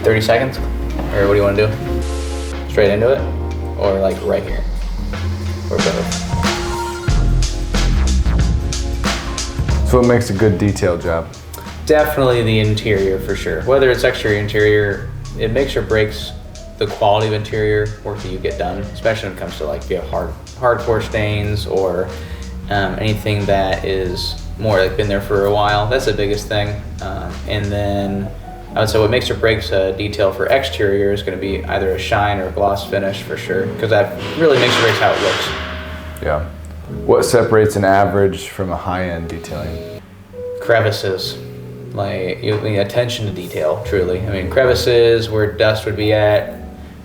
30 seconds? Or what do you want to do? Straight into it? Or like right here? Or both? So what makes a good detail job? Definitely the interior for sure. Whether it's exterior or interior, it makes or breaks the quality of interior work that you get done, especially when it comes to like if you have hardcore stains or anything that is more like been there for a while. That's the biggest thing. And then I would say what makes or breaks a detail for exterior is going to be either a shine or a gloss finish for sure, because that really makes or breaks how it looks. Yeah. What separates an average from a high-end detailing? Crevices, like attention to detail, truly. I mean, crevices where dust would be at,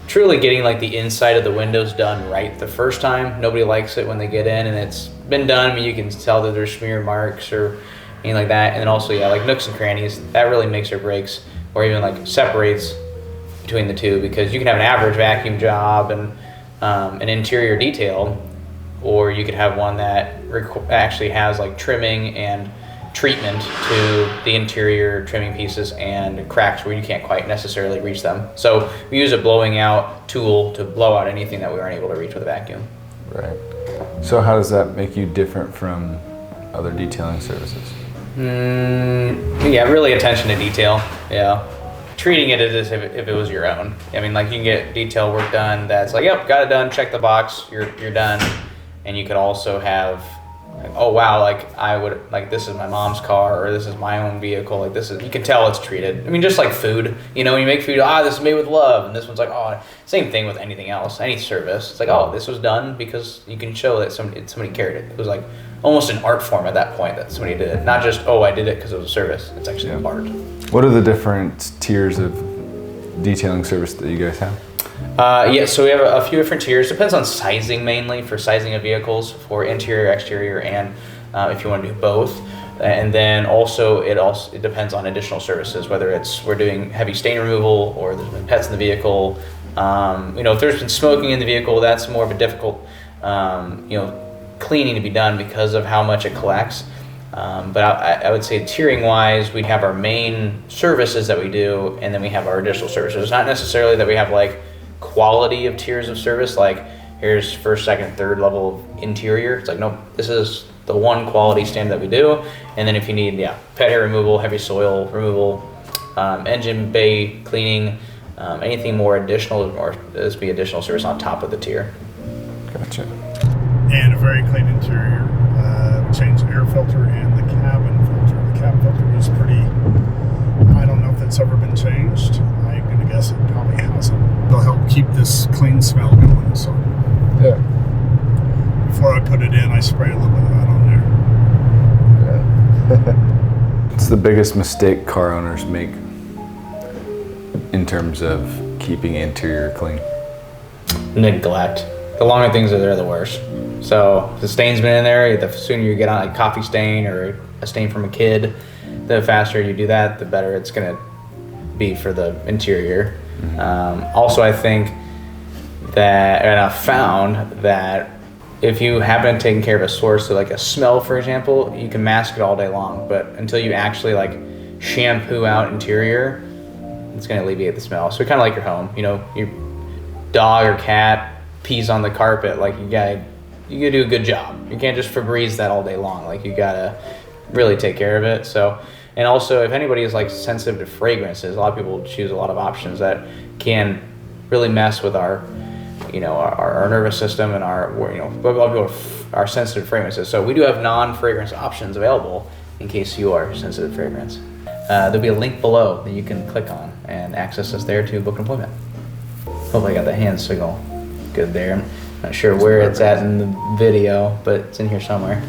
truly getting like the inside of the windows done right the first time. Nobody likes it when they get in and it's been done. I mean, you can tell that there's smear marks or anything like that. And then also, yeah, like nooks and crannies, that really makes or breaks, or even like separates between the two, because you can have an average vacuum job and an interior detail, or you could have one that actually has like trimming and treatment to the interior trimming pieces and cracks where you can't quite necessarily reach them. So we use a blowing out tool to blow out anything that we aren't able to reach with a vacuum. Right. So how does that make you different from other detailing services? Yeah, really attention to detail. Yeah. Treating it as if it was your own. I mean, like you can get detail work done that's like, yep, got it done, check the box, you're done. And you could also have, oh wow, like I would, like this is my mom's car or this is my own vehicle, like this is, you can tell it's treated. I mean, just like food, you know, when you make food, this is made with love, and this one's like, same thing with anything else, any service. It's like, this was done because you can show that somebody cared. It was like almost an art form at that point that somebody did it. Not just, I did it because it was a service. It's actually art. What are the different tiers of detailing service that you guys have? Yeah, so we have a few different tiers. Depends on sizing mainly, for sizing of vehicles, for interior, exterior, and if you want to do both. And then also it depends on additional services, whether it's we're doing heavy stain removal or there's been pets in the vehicle. If there's been smoking in the vehicle, that's more of a difficult cleaning to be done because of how much it collects. But I would say tiering wise, we'd have our main services that we do, and then we have our additional services. It's not necessarily that we have like quality of tiers of service, like here's first, second, third level of interior. It's like, nope, this is the one quality standard that we do. And then if you need pet hair removal, heavy soil removal, engine bay cleaning, anything more additional, or this be additional service on top of the tier. Gotcha. And a very clean interior. We changed the air filter and the cabin filter. The cabin filter was pretty, I don't know if that's ever been changed. I'm going to guess it probably hasn't. It'll help keep this clean smell going. So yeah. Before I put it in, I spray a little bit of that on there. Yeah. What's the biggest mistake car owners make in terms of keeping interior clean? Neglect. The longer things are there, the worse. So if the stain's been in there, the sooner you get on a coffee stain or a stain from a kid, the faster you do that, the better it's going to be for the interior. Mm-hmm. Also, I think that, and I've found that if you haven't taken care of a source, so like a smell, for example, you can mask it all day long, but until you actually like shampoo out interior, it's going to alleviate the smell. So kind of like your home, your dog or cat pees on the carpet, like you gotta do a good job. You can't just Febreze that all day long. Like you gotta really take care of it. So, and also if anybody is like sensitive to fragrances, a lot of people choose a lot of options that can really mess with our nervous system and our, a lot of people are sensitive to fragrances. So we do have non-fragrance options available in case you are sensitive to fragrance. There'll be a link below that you can click on and access us there to book an appointment. Hopefully I got the hand signal good there. I'm not sure where it's at in the video, but it's in here somewhere.